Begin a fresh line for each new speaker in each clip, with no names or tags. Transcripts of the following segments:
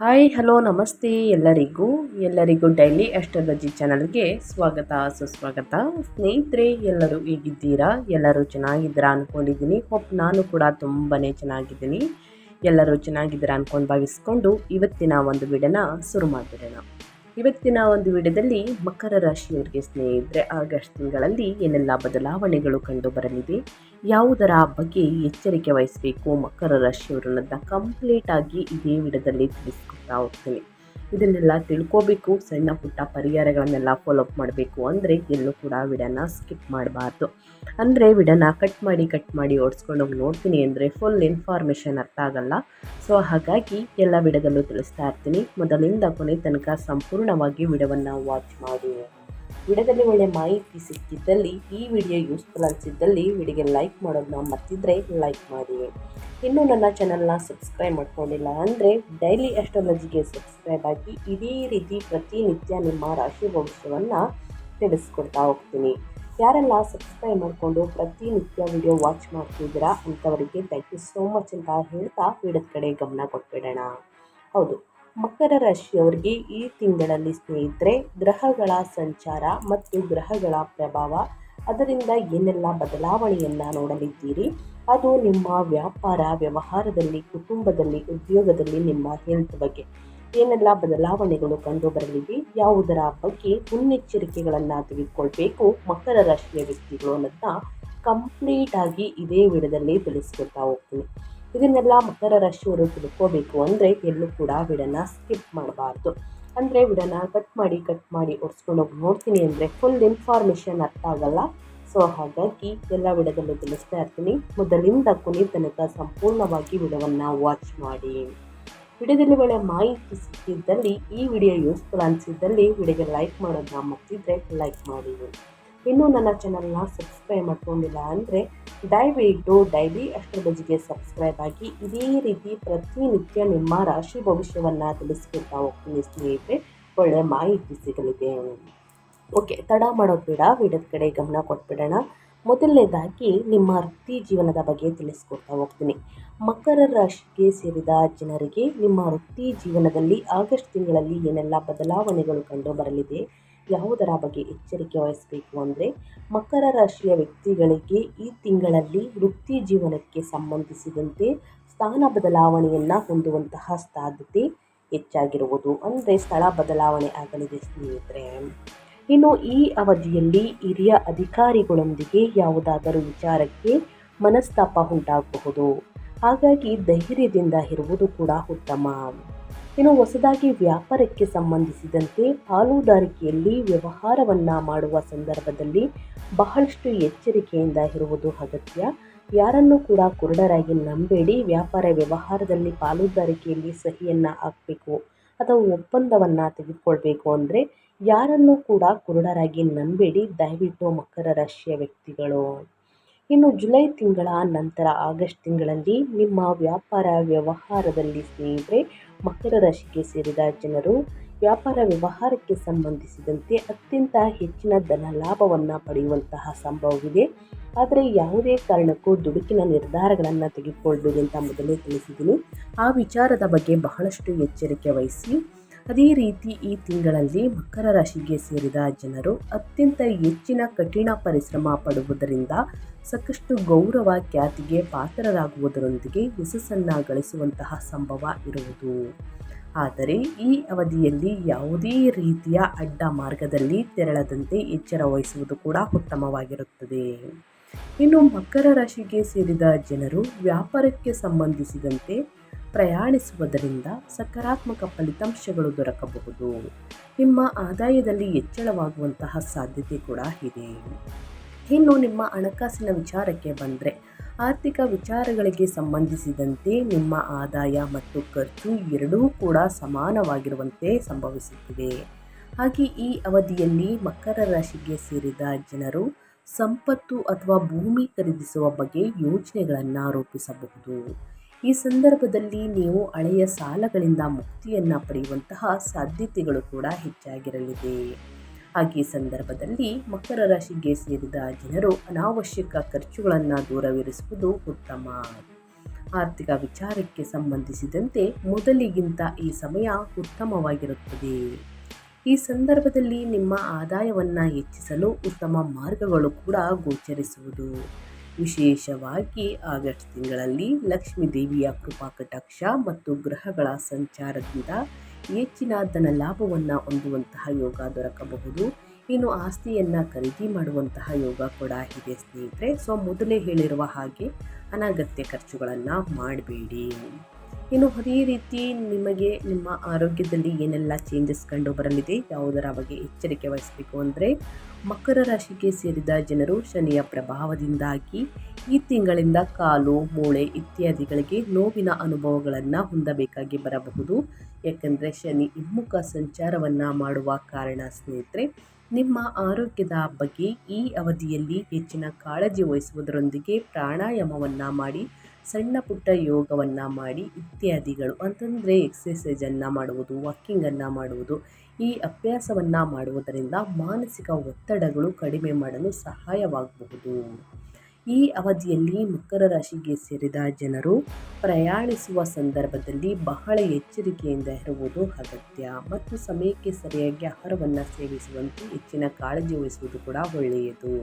Hi hello ನಮಸ್ತೆ ಎಲ್ಲರಿಗೂ daily astrology ಚಾನಲ್ಗೆ ಸ್ವಾಗತ ಸುಸ್ವಾಗತ. ಸ್ನೇಹಿತರೆ, ಎಲ್ಲರೂ ಹೇಗಿದ್ದೀರಾ? ಎಲ್ಲರೂ ಚೆನ್ನಾಗಿದ್ದೀರಾ ಅಂದ್ಕೊಂಡಿದ್ದೀನಿ. ನಾನು ಕೂಡ ತುಂಬಾ ಚೆನ್ನಾಗಿದ್ದೀನಿ. ಎಲ್ಲರೂ ಚೆನ್ನಾಗಿದ್ದೀರಾ ಅಂದ್ಕೊಂಡು ಭಾವಿಸ್ಕೊಂಡು ಇವತ್ತಿನ ಒಂದು ವಿಡಿಯೋನ ಶುರು ಮಾಡಿಬಿಡೋಣ. ಇವತ್ತಿನ ಒಂದು ವಿಡಿಯೋದಲ್ಲಿ ಮಕರ ರಾಶಿಯವರಿಗೆ ಸ್ನೇಹಿತರೆ ಆಗಸ್ಟ್ ತಿಂಗಳಲ್ಲಿ ಏನೆಲ್ಲ ಬದಲಾವಣೆಗಳು ಕಂಡು ಬರಲಿದೆ, ಯಾವುದರ ಬಗ್ಗೆ ಎಚ್ಚರಿಕೆ ವಹಿಸಬೇಕು ಮಕರ ರಾಶಿಯವರು ಅನ್ನೋದನ್ನ ಕಂಪ್ಲೀಟ್ ಆಗಿ ಇದೇ ವಿಡಿಯೋದಲ್ಲಿ ತಿಳಿಸ್ಕೊಡ್ತಾ ಹೋಗ್ತೀನಿ. ಇದನ್ನೆಲ್ಲ ತಿಳ್ಕೋಬೇಕು, ಸಣ್ಣ ಪುಟ್ಟ ಪರಿಹಾರಗಳನ್ನೆಲ್ಲ ಫಾಲೋಅಪ್ ಮಾಡಬೇಕು ಅಂದರೆ ಎಲ್ಲೂ ಕೂಡ ವಿಡಿಯೋನ ಸ್ಕಿಪ್ ಮಾಡಬಾರ್ದು. ಅಂದರೆ ವಿಡಿಯೋನ ಕಟ್ ಮಾಡಿ ಓಡಿಸ್ಕೊಂಡು ಹೋಗಿ ನೋಡ್ತೀನಿ ಅಂದರೆ ಫುಲ್ ಇನ್ಫಾರ್ಮೇಷನ್ ಅರ್ಥ ಆಗಲ್ಲ. ಸೊ ಹಾಗಾಗಿ ಎಲ್ಲ ವಿಡಿಯೋದಲ್ಲೂ ತಿಳಿಸ್ತಾ ಇರ್ತೀನಿ. ಮೊದಲಿಂದ ಕೊನೆ ತನಕ ಸಂಪೂರ್ಣವಾಗಿ ವಿಡಿಯೋವನ್ನು ವಾಚ್ ಮಾಡಿ. ವಿಡಿಯೋದಲ್ಲಿ ಒಳ್ಳೆ ಮಾಹಿತಿ ಸಿಕ್ಕಿದ್ದಲ್ಲಿ, ಈ ವಿಡಿಯೋ ಯೂಸ್ಫುಲ್ ಅನಿಸಿದ್ದಲ್ಲಿ ವಿಡಿಯೋಗೆ ಲೈಕ್ ಮಾಡೋದನ್ನ ಮರ್ತಿದ್ರೆ ಲೈಕ್ ಮಾಡಿ. ಇನ್ನೂ ನನ್ನ ಚಾನಲ್ನ ಸಬ್ಸ್ಕ್ರೈಬ್ ಮಾಡ್ಕೊಂಡಿಲ್ಲ ಅಂದರೆ ಡೈಲಿ ಆಸ್ಟ್ರಾಲಜಿಗೆ ಸಬ್ಸ್ಕ್ರೈಬ್ ಆಗಿ ಇದೇ ರೀತಿ ಪ್ರತಿನಿತ್ಯ ನಿಮ್ಮ ರಾಶಿ ಭವಿಷ್ಯವನ್ನು ತಿಳಿಸ್ಕೊಡ್ತಾ ಹೋಗ್ತೀನಿ. ಯಾರೆಲ್ಲ ಸಬ್ಸ್ಕ್ರೈಬ್ ಮಾಡಿಕೊಂಡು ಪ್ರತಿನಿತ್ಯ ವಿಡಿಯೋ ವಾಚ್ ಮಾಡ್ತಿದ್ದೀರಾ ಅಂಥವರಿಗೆ ಥ್ಯಾಂಕ್ ಯು ಸೋ ಮಚ್ ಅಂತ ಹೇಳ್ತಾ ವಿಡಿಯೋದ ಕಡೆ ಗಮನ ಕೊಟ್ಬಿಡೋಣ. ಹೌದು, ಮಕರ ರಾಶಿಯವರಿಗೆ ಈ ತಿಂಗಳಲ್ಲಿ ಸ್ನೇಹಿತರೆ ಗ್ರಹಗಳ ಸಂಚಾರ ಮತ್ತು ಗ್ರಹಗಳ ಪ್ರಭಾವ, ಅದರಿಂದ ಏನೆಲ್ಲ ಬದಲಾವಣೆಯನ್ನು ನೋಡಲಿದ್ದೀರಿ, ಅದು ನಿಮ್ಮ ವ್ಯಾಪಾರ ವ್ಯವಹಾರದಲ್ಲಿ, ಕುಟುಂಬದಲ್ಲಿ, ಉದ್ಯೋಗದಲ್ಲಿ, ನಿಮ್ಮ ಹೆಲ್ತ್ ಬಗ್ಗೆ ಏನೆಲ್ಲ ಬದಲಾವಣೆಗಳು ಕಂಡು ಬರಲಿವೆ, ಯಾವುದರ ಬಗ್ಗೆ ಮುನ್ನೆಚ್ಚರಿಕೆಗಳನ್ನು ತೆಗೆದುಕೊಳ್ಬೇಕು ಮಕರ ರಾಶಿಯ ವ್ಯಕ್ತಿಗಳು ಅನ್ನೋದನ್ನ ಕಂಪ್ಲೀಟ್ ಆಗಿ ಇದೇ ವಿಡಿಯೋದಲ್ಲಿ ತಿಳಿಸ್ಕೊಡ್ತಾ ಹೋಗ್ತೀನಿ. ಇದನ್ನೆಲ್ಲ ಮಕರ ರಾಶಿಯವರು ತಿಳ್ಕೋಬೇಕು ಅಂದರೆ ಎಲ್ಲೂ ಕೂಡ ವಿಡಿಯೋನ ಸ್ಕಿಪ್ ಮಾಡಬಾರ್ದು. ಅಂದರೆ ವಿಡಿಯೋನ ಕಟ್ ಮಾಡಿ ಓಡಿಸ್ಕೊಂಡು ಹೋಗಿ ನೋಡ್ತೀನಿ ಅಂದರೆ ಫುಲ್ ಇನ್ಫಾರ್ಮೇಷನ್ ಅರ್ಥ ಆಗಲ್ಲ. ಸೊ ಹಾಗಾಗಿ ಎಲ್ಲ ವಿಡಿಯೋದಲ್ಲೂ ತಿಳಿಸ್ತಾ ಇರ್ತೀನಿ. ಮೊದಲಿಂದ ಕೊನೆ ತನಕ ಸಂಪೂರ್ಣವಾಗಿ ವಿಡಿಯೋವನ್ನು ವಾಚ್ ಮಾಡಿ. ವಿಡಿಯೋದಲ್ಲಿ ಒಳ್ಳೆ ಮಾಹಿತಿ ಸಿಕ್ಕಿದ್ದಲ್ಲಿ, ಈ ವಿಡಿಯೋ ಯೂಸ್ಫುಲ್ ಅನಿಸಿದ್ದಲ್ಲಿ ವಿಡಿಯೋಗೆ ಲೈಕ್ ಮಾಡೋದನ್ನ ಮರ್ತಿದ್ರೆ ಲೈಕ್ ಮಾಡಿ. ಇನ್ನೂ ನನ್ನ ಚಾನಲ್ನ ಸಬ್ಸ್ಕ್ರೈಬ್ ಮಾಡ್ಕೊಂಡಿಲ್ಲ ಅಂದರೆ ದಯವಿಟ್ಟು ಡೈಲಿ ಆಸ್ಟ್ರಾಲಜಿಗೆ ಸಬ್ಸ್ಕ್ರೈಬ್ ಆಗಿ ಇದೇ ರೀತಿ ಪ್ರತಿನಿತ್ಯ ನಿಮ್ಮ ರಾಶಿ ಭವಿಷ್ಯವನ್ನು ತಿಳಿಸ್ಕೊಡ್ತಾ ಹೋಗ್ತೀನಿ ಸ್ನೇಹಿತರೆ. ಒಳ್ಳೆ ಮಾಹಿತಿ ಸಿಗಲಿದೆ. ಓಕೆ, ತಡ ಮಾಡೋದು ಬೇಡ, ವಿಡಿಯೋದ ಕಡೆ ಗಮನ ಕೊಟ್ಬಿಡೋಣ. ಮೊದಲನೇದಾಗಿ ನಿಮ್ಮ ವೃತ್ತಿ ಜೀವನದ ಬಗ್ಗೆ ತಿಳಿಸ್ಕೊಡ್ತಾ ಹೋಗ್ತೀನಿ. ಮಕರ ರಾಶಿಗೆ ಸೇರಿದ ಜನರಿಗೆ ನಿಮ್ಮ ವೃತ್ತಿ ಜೀವನದಲ್ಲಿ ಆಗಸ್ಟ್ ತಿಂಗಳಲ್ಲಿ ಏನೆಲ್ಲ ಬದಲಾವಣೆಗಳು ಕಂಡು ಬರಲಿದೆ, ಯಾವುದರ ಬಗ್ಗೆ ಎಚ್ಚರಿಕೆ ವಹಿಸಬೇಕು ಅಂದರೆ ಮಕರ ರಾಶಿಯ ವ್ಯಕ್ತಿಗಳಿಗೆ ಈ ತಿಂಗಳಲ್ಲಿ ವೃತ್ತಿ ಜೀವನಕ್ಕೆ ಸಂಬಂಧಿಸಿದಂತೆ ಸ್ಥಾನ ಬದಲಾವಣೆಯನ್ನು ಹೊಂದುವಂತಹ ಸಾಧ್ಯತೆ ಹೆಚ್ಚಾಗಿರುವುದು, ಅಂದರೆ ಸ್ಥಳ ಬದಲಾವಣೆ ಆಗಲಿದೆ ಸ್ನೇಹಿತರೆ. ಇನ್ನು ಈ ಅವಧಿಯಲ್ಲಿ ಹಿರಿಯ ಅಧಿಕಾರಿಗಳೊಂದಿಗೆ ಯಾವುದಾದರೂ ವಿಚಾರಕ್ಕೆ ಮನಸ್ತಾಪ ಉಂಟಾಗಬಹುದು. ಹಾಗಾಗಿ ಧೈರ್ಯದಿಂದ ಇರುವುದು ಕೂಡ ಉತ್ತಮ. ಇನ್ನು ಹೊಸದಾಗಿ ವ್ಯಾಪಾರಕ್ಕೆ ಸಂಬಂಧಿಸಿದಂತೆ ಪಾಲುದಾರಿಕೆಯಲ್ಲಿ ವ್ಯವಹಾರವನ್ನು ಮಾಡುವ ಸಂದರ್ಭದಲ್ಲಿ ಬಹಳಷ್ಟು ಎಚ್ಚರಿಕೆಯಿಂದ ಇರುವುದು ಅಗತ್ಯ. ಯಾರನ್ನೂ ಕೂಡ ಕುರುಡರಾಗಿ ನಂಬೇಡಿ. ವ್ಯಾಪಾರ ವ್ಯವಹಾರದಲ್ಲಿ ಪಾಲುದಾರಿಕೆಯಲ್ಲಿ ಸಹಿಯನ್ನು ಹಾಕಬೇಕು ಅಥವಾ ಒಪ್ಪಂದವನ್ನು ತೆಗೆದುಕೊಳ್ಬೇಕು ಅಂದರೆ ಯಾರನ್ನೂ ಕೂಡ ಕುರುಡರಾಗಿ ನಂಬೇಡಿ ದಯವಿಟ್ಟು ಮಕರ ರಾಶಿಯ ವ್ಯಕ್ತಿಗಳು. ಇನ್ನು ಜುಲೈ ತಿಂಗಳ ನಂತರ ಆಗಸ್ಟ್ ತಿಂಗಳಲ್ಲಿ ನಿಮ್ಮ ವ್ಯಾಪಾರ ವ್ಯವಹಾರದಲ್ಲಿ ಸ್ನೇಹಿತರೆ ಮಕರ ರಾಶಿಗೆ ಸೇರಿದ ಜನರು ವ್ಯಾಪಾರ ವ್ಯವಹಾರಕ್ಕೆ ಸಂಬಂಧಿಸಿದಂತೆ ಅತ್ಯಂತ ಹೆಚ್ಚಿನ ಧನ ಲಾಭವನ್ನು ಪಡೆಯುವಂತಹ ಸಂಭವವಿದೆ. ಆದರೆ ಯಾವುದೇ ಕಾರಣಕ್ಕೂ ದುಡುಕಿನ ನಿರ್ಧಾರಗಳನ್ನು ತೆಗೆದುಕೊಳ್ಬೇಡಿ ಅಂತ ಮೊದಲೇ ತಿಳಿಸಿದ್ದೀನಿ. ಆ ವಿಚಾರದ ಬಗ್ಗೆ ಬಹಳಷ್ಟು ಎಚ್ಚರಿಕೆ ವಹಿಸಿ. ಅದೇ ರೀತಿ ಈ ತಿಂಗಳಲ್ಲಿ ಮಕರ ರಾಶಿಗೆ ಸೇರಿದ ಜನರು ಅತ್ಯಂತ ಹೆಚ್ಚಿನ ಕಠಿಣ ಪರಿಶ್ರಮ ಪಡುವುದರಿಂದ ಸಾಕಷ್ಟು ಗೌರವ ಖ್ಯಾತಿಗೆ ಪಾತ್ರರಾಗುವುದರೊಂದಿಗೆ ಯಶಸ್ಸನ್ನು ಗಳಿಸುವಂತಹ ಸಂಭವ ಇರುವುದು. ಆದರೆ ಈ ಅವಧಿಯಲ್ಲಿ ಯಾವುದೇ ರೀತಿಯ ಅಡ್ಡ ಮಾರ್ಗದಲ್ಲಿ ತೆರಳದಂತೆ ಎಚ್ಚರ ವಹಿಸುವುದು ಕೂಡ ಉತ್ತಮವಾಗಿರುತ್ತದೆ. ಇನ್ನು ಮಕರ ರಾಶಿಗೆ ಸೇರಿದ ಜನರು ವ್ಯಾಪಾರಕ್ಕೆ ಸಂಬಂಧಿಸಿದಂತೆ ಪ್ರಯಾಣಿಸುವುದರಿಂದ ಸಕಾರಾತ್ಮಕ ಫಲಿತಾಂಶಗಳು ದೊರಕಬಹುದು. ನಿಮ್ಮ ಆದಾಯದಲ್ಲಿ ಹೆಚ್ಚಳವಾಗುವಂತಹ ಸಾಧ್ಯತೆ ಕೂಡ ಇದೆ. ಇನ್ನು ನಿಮ್ಮ ಹಣಕಾಸಿನ ವಿಚಾರಕ್ಕೆ ಬಂದರೆ ಆರ್ಥಿಕ ವಿಚಾರಗಳಿಗೆ ಸಂಬಂಧಿಸಿದಂತೆ ನಿಮ್ಮ ಆದಾಯ ಮತ್ತು ಖರ್ಚು ಎರಡೂ ಕೂಡ ಸಮಾನವಾಗಿರುವಂತೆ ಸಂಭವಿಸುತ್ತಿದೆ. ಹಾಗೆ ಈ ಅವಧಿಯಲ್ಲಿ ಮಕರ ರಾಶಿಗೆ ಸೇರಿದ ಜನರು ಸಂಪತ್ತು ಅಥವಾ ಭೂಮಿ ಖರೀದಿಸುವ ಬಗ್ಗೆ ಯೋಜನೆಗಳನ್ನು ರೂಪಿಸಬಹುದು. ಈ ಸಂದರ್ಭದಲ್ಲಿ ನೀವು ಹಳೆಯ ಸಾಲಗಳಿಂದ ಮುಕ್ತಿಯನ್ನು ಪಡೆಯುವಂತಹ ಸಾಧ್ಯತೆಗಳು ಕೂಡ ಹೆಚ್ಚಾಗಿರಲಿದೆ. ಹಾಗೆ ಈ ಸಂದರ್ಭದಲ್ಲಿ ಮಕರ ರಾಶಿಗೆ ಸೇರಿದ ಜನರು ಅನಾವಶ್ಯಕ ಖರ್ಚುಗಳನ್ನು ದೂರವಿರಿಸುವುದು ಉತ್ತಮ. ಆರ್ಥಿಕ ವಿಚಾರಕ್ಕೆ ಸಂಬಂಧಿಸಿದಂತೆ ಮೊದಲಿಗಿಂತ ಈ ಸಮಯ ಉತ್ತಮವಾಗಿರುತ್ತದೆ. ಈ ಸಂದರ್ಭದಲ್ಲಿ ನಿಮ್ಮ ಆದಾಯವನ್ನು ಹೆಚ್ಚಿಸಲು ಉತ್ತಮ ಮಾರ್ಗಗಳು ಕೂಡ ಗೋಚರಿಸುವುದು. ವಿಶೇಷವಾಗಿ ಆಗಸ್ಟ್ ತಿಂಗಳಲ್ಲಿ ಲಕ್ಷ್ಮೀ ದೇವಿಯ ಕೃಪಾ ಕಟಾಕ್ಷ ಮತ್ತು ಗ್ರಹಗಳ ಸಂಚಾರದಿಂದ ಹೆಚ್ಚಿನ ಧನ ಲಾಭವನ್ನು ಹೊಂದುವಂತಹ ಯೋಗ ದೊರಕಬಹುದು. ಇನ್ನು ಆಸ್ತಿಯನ್ನು ಖರೀದಿ ಮಾಡುವಂತಹ ಯೋಗ ಕೂಡ ಇದೆ ಸ್ನೇಹಿತರೆ. ಸೊ ಮೊದಲೇ ಹೇಳಿರುವ ಹಾಗೆ ಅನಗತ್ಯ ಖರ್ಚುಗಳನ್ನು ಮಾಡಬೇಡಿ. ಇನ್ನು ಅದೇ ರೀತಿ ನಿಮಗೆ ನಿಮ್ಮ ಆರೋಗ್ಯದಲ್ಲಿ ಏನೆಲ್ಲ ಚೇಂಜಸ್ ಕಂಡು ಬರಲಿದೆ, ಯಾವುದರ ಬಗ್ಗೆ ಎಚ್ಚರಿಕೆ ವಹಿಸಬೇಕು ಅಂದರೆ, ಮಕರ ರಾಶಿಗೆ ಸೇರಿದ ಜನರು ಶನಿಯ ಪ್ರಭಾವದಿಂದಾಗಿ ಈ ತಿಂಗಳಿಂದ ಕಾಲು, ಮೂಳೆ ಇತ್ಯಾದಿಗಳಿಗೆ ನೋವಿನ ಅನುಭವಗಳನ್ನು ಹೊಂದಬೇಕಾಗಿ ಬರಬಹುದು. ಯಾಕಂದರೆ ಶನಿ ಹಿಮ್ಮುಖ ಸಂಚಾರವನ್ನು ಮಾಡುವ ಕಾರಣ ಸ್ನೇಹಿತರೆ. ನಿಮ್ಮ ಆರೋಗ್ಯದ ಬಗ್ಗೆ ಈ ಅವಧಿಯಲ್ಲಿ ಹೆಚ್ಚಿನ ಕಾಳಜಿ ವಹಿಸುವುದರೊಂದಿಗೆ ಪ್ರಾಣಾಯಾಮವನ್ನು ಮಾಡಿ, ಸಣ್ಣ ಪುಟ್ಟ ಯೋಗವನ್ನು ಮಾಡಿ ಇತ್ಯಾದಿಗಳು ಅಂತಂದರೆ ಎಕ್ಸಸೈಸನ್ನು ಮಾಡುವುದು, ವಾಕಿಂಗನ್ನು ಮಾಡುವುದು, ಈ ಅಭ್ಯಾಸವನ್ನು ಮಾಡುವುದರಿಂದ ಮಾನಸಿಕ ಒತ್ತಡಗಳು ಕಡಿಮೆ ಮಾಡಲು ಸಹಾಯವಾಗಬಹುದು. ಈ ಅವಧಿಯಲ್ಲಿ ಮಕರ ರಾಶಿಗೆ ಸೇರಿದ ಜನರು ಪ್ರಯಾಣಿಸುವ ಸಂದರ್ಭದಲ್ಲಿ ಬಹಳ ಎಚ್ಚರಿಕೆಯಿಂದ ಇರುವುದು ಅಗತ್ಯ ಮತ್ತು ಸಮಯಕ್ಕೆ ಸರಿಯಾಗಿ ಆಹಾರವನ್ನು ಸೇವಿಸುವಂತೆ ಹೆಚ್ಚಿನ ಕಾಳಜಿ ವಹಿಸುವುದು ಕೂಡ ಒಳ್ಳೆಯದು.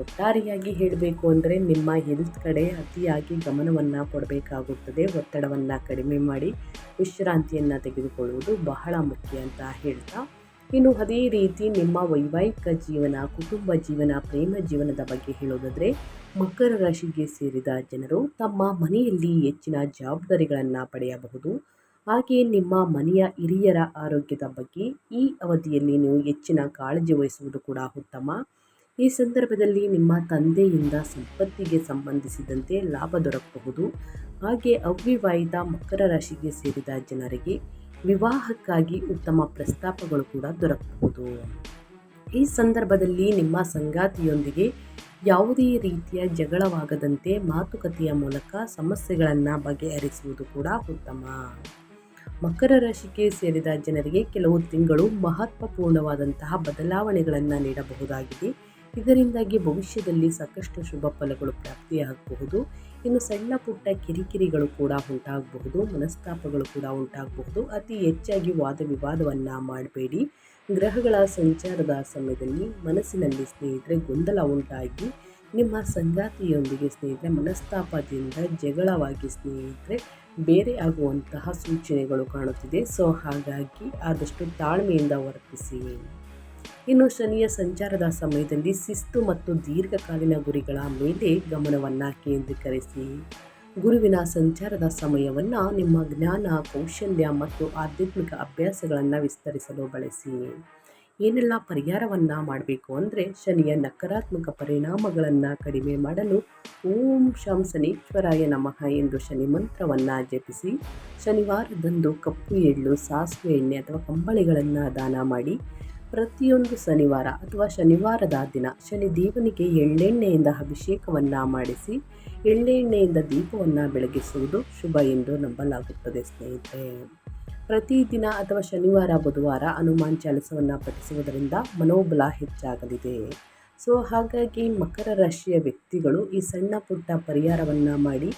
ಒಟ್ಟಾರೆಯಾಗಿ ಹೇಳಬೇಕು ಅಂದರೆ ನಿಮ್ಮ ಹೆಲ್ತ್ ಕಡೆ ಅತಿಯಾಗಿ ಗಮನವನ್ನು ಕೊಡಬೇಕಾಗುತ್ತದೆ. ಒತ್ತಡವನ್ನು ಕಡಿಮೆ ಮಾಡಿ ವಿಶ್ರಾಂತಿಯನ್ನು ತೆಗೆದುಕೊಳ್ಳುವುದು ಬಹಳ ಮುಖ್ಯ ಅಂತ ಹೇಳ್ತಾ, ಇನ್ನು ಅದೇ ರೀತಿ ನಿಮ್ಮ ವೈವಾಹಿಕ ಜೀವನ, ಕುಟುಂಬ ಜೀವನ, ಪ್ರೇಮ ಜೀವನದ ಬಗ್ಗೆ ಹೇಳೋದಾದರೆ, ಮಕರ ರಾಶಿಗೆ ಸೇರಿದ ಜನರು ತಮ್ಮ ಮನೆಯಲ್ಲಿ ಹೆಚ್ಚಿನ ಜವಾಬ್ದಾರಿಗಳನ್ನು ಪಡೆಯಬಹುದು. ಹಾಗೆಯೇ ನಿಮ್ಮ ಮನೆಯ ಹಿರಿಯರ ಆರೋಗ್ಯದ ಬಗ್ಗೆ ಈ ಅವಧಿಯಲ್ಲಿ ನೀವು ಹೆಚ್ಚಿನ ಕಾಳಜಿ ವಹಿಸುವುದು ಕೂಡ ಉತ್ತಮ. ಈ ಸಂದರ್ಭದಲ್ಲಿ ನಿಮ್ಮ ತಂದೆಯಿಂದ ಸಂಪತ್ತಿಗೆ ಸಂಬಂಧಿಸಿದಂತೆ ಲಾಭ ದೊರಕಬಹುದು. ಹಾಗೆ ಅವಿವಾಹಿತ ಮಕರ ರಾಶಿಗೆ ಸೇರಿದ ಜನರಿಗೆ ವಿವಾಹಕ್ಕಾಗಿ ಉತ್ತಮ ಪ್ರಸ್ತಾಪಗಳು ಕೂಡ ದೊರಕಬಹುದು. ಈ ಸಂದರ್ಭದಲ್ಲಿ ನಿಮ್ಮ ಸಂಗಾತಿಯೊಂದಿಗೆ ಯಾವುದೇ ರೀತಿಯ ಜಗಳವಾಗದಂತೆ ಮಾತುಕತೆಯ ಮೂಲಕ ಸಮಸ್ಯೆಗಳನ್ನು ಬಗೆಹರಿಸುವುದು ಕೂಡ ಉತ್ತಮ. ಮಕರ ರಾಶಿಗೆ ಸೇರಿದ ಜನರಿಗೆ ಕೆಲವು ತಿಂಗಳು ಮಹತ್ವಪೂರ್ಣವಾದಂತಹ ಬದಲಾವಣೆಗಳನ್ನು ನೀಡಬಹುದಾಗಿದೆ. ಇದರಿಂದಾಗಿ ಭವಿಷ್ಯದಲ್ಲಿ ಸಾಕಷ್ಟು ಶುಭ ಫಲಗಳು ಪ್ರಾಪ್ತಿಯಾಗಬಹುದು. ಇನ್ನು ಸಣ್ಣ ಪುಟ್ಟ ಕಿರಿಕಿರಿಗಳು ಕೂಡ ಉಂಟಾಗಬಹುದು, ಮನಸ್ತಾಪಗಳು ಕೂಡ ಉಂಟಾಗಬಹುದು. ಅತಿ ಹೆಚ್ಚಾಗಿ ವಾದ ವಿವಾದವನ್ನು ಮಾಡಬೇಡಿ. ಗ್ರಹಗಳ ಸಂಚಾರದ ಸಮಯದಲ್ಲಿ ಮನಸ್ಸಿನಲ್ಲಿ ಸ್ನೇಹಿತರೆ ಗೊಂದಲ ಉಂಟಾಗಿ ನಿಮ್ಮ ಸಂಗಾತಿಯೊಂದಿಗೆ ಸ್ನೇಹಿತರೆ ಮನಸ್ತಾಪದಿಂದ ಜಗಳವಾಗಿ ಸ್ನೇಹಿತರೆ ಬೇರೆ ಆಗುವಂತಹ ಸೂಚನೆಗಳು ಕಾಣುತ್ತಿದೆ. ಸೊ ಹಾಗಾಗಿ ಆದಷ್ಟು ತಾಳ್ಮೆಯಿಂದ ವರ್ತಿಸಿ. ಇನ್ನು ಶನಿಯ ಸಂಚಾರದ ಸಮಯದಲ್ಲಿ ಶಿಸ್ತು ಮತ್ತು ದೀರ್ಘಕಾಲೀನ ಗುರಿಗಳ ಮೇಲೆ ಗಮನವನ್ನು ಕೇಂದ್ರೀಕರಿಸಿ. ಗುರುವಿನ ಸಂಚಾರದ ಸಮಯವನ್ನು ನಿಮ್ಮ ಜ್ಞಾನ, ಕೌಶಲ್ಯ ಮತ್ತು ಆಧ್ಯಾತ್ಮಿಕ ಅಭ್ಯಾಸಗಳನ್ನು ವಿಸ್ತರಿಸಲು ಬಳಸಿ. ಏನೆಲ್ಲ ಪರಿಹಾರವನ್ನು ಮಾಡಬೇಕು ಅಂದರೆ, ಶನಿಯ ನಕಾರಾತ್ಮಕ ಪರಿಣಾಮಗಳನ್ನು ಕಡಿಮೆ ಮಾಡಲು ಓಂ ಶಂ ಶನೀಶ್ವರಾಯ ನಮಃ ಎಂದು ಶನಿ ಮಂತ್ರವನ್ನು ಜಪಿಸಿ. ಶನಿವಾರದಂದು ಕಪ್ಪು ಎಳ್ಳು, ಸಾಸಿವೆ ಎಣ್ಣೆ ಅಥವಾ ಕಂಬಳಿಗಳನ್ನು ದಾನ ಮಾಡಿ. ಪ್ರತಿಯೊಂದು ಶನಿವಾರ ಅಥವಾ ಶನಿವಾರದ ದಿನ ಶನಿ ದೇವನಿಗೆ ಎಳ್ಳೆಣ್ಣೆಯಿಂದ ಅಭಿಷೇಕವನ್ನು ಮಾಡಿಸಿ ಎಳ್ಳೆಣ್ಣೆಯಿಂದ ದೀಪವನ್ನು ಬೆಳಗಿಸುವುದು ಶುಭ ಎಂದು ನಂಬಲಾಗುತ್ತದೆ ಸ್ನೇಹಿತರೆ. ಪ್ರತಿದಿನ ಅಥವಾ ಶನಿವಾರ, ಬುಧವಾರ ಹನುಮಾನ್ ಚಾಲಿಸವನ್ನು ಪಠಿಸುವುದರಿಂದ ಮನೋಬಲ ಹೆಚ್ಚಾಗಲಿದೆ. ಸೊ ಹಾಗಾಗಿ ಮಕರ ರಾಶಿಯ ವ್ಯಕ್ತಿಗಳು ಈ ಸಣ್ಣ ಪುಟ್ಟ ಪರಿಹಾರವನ್ನು ಮಾಡಿ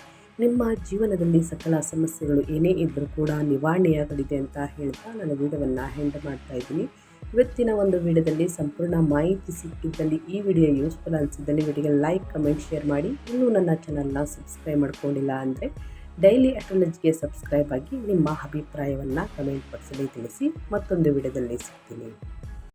ನಿಮ್ಮ ಜೀವನದಲ್ಲಿ ಸಕಲ ಸಮಸ್ಯೆಗಳು ಏನೇ ಇದ್ದರೂ ಕೂಡ ನಿವಾರಣೆಯಾಗಲಿದೆ ಅಂತ ಹೇಳ್ತಾ ನನ್ನ ವಿಡಿಯೋವನ್ನು ಎಂಡ್ ಮಾಡ್ತಾ ಇದ್ದೀನಿ. ಇವತ್ತಿನ ಒಂದು ವಿಡಿಯೋದಲ್ಲಿ ಸಂಪೂರ್ಣ ಮಾಹಿತಿ ಸಿಕ್ಕಿದ್ದಲ್ಲಿ, ಈ ವಿಡಿಯೋ ಯೂಸ್ಫುಲ್ ಅನಿಸಿದ್ದಲ್ಲಿ ವಿಡಿಯೋಗೆ ಲೈಕ್, ಕಮೆಂಟ್, ಶೇರ್ ಮಾಡಿ. ಇನ್ನೂ ನನ್ನ ಚಾನಲ್ನ ಸಬ್ಸ್ಕ್ರೈಬ್ ಮಾಡ್ಕೊಂಡಿಲ್ಲ ಅಂದರೆ ಡೈಲಿ ಅಸ್ಟ್ರಾಲಜಿಗೆ ಸಬ್ಸ್ಕ್ರೈಬ್ ಆಗಿ ನಿಮ್ಮ ಅಭಿಪ್ರಾಯವನ್ನು ಕಮೆಂಟ್ ಬಾಕ್ಸಲ್ಲಿ ತಿಳಿಸಿ. ಮತ್ತೊಂದು ವಿಡಿಯೋದಲ್ಲಿ ಸಿಗ್ತೀನಿ.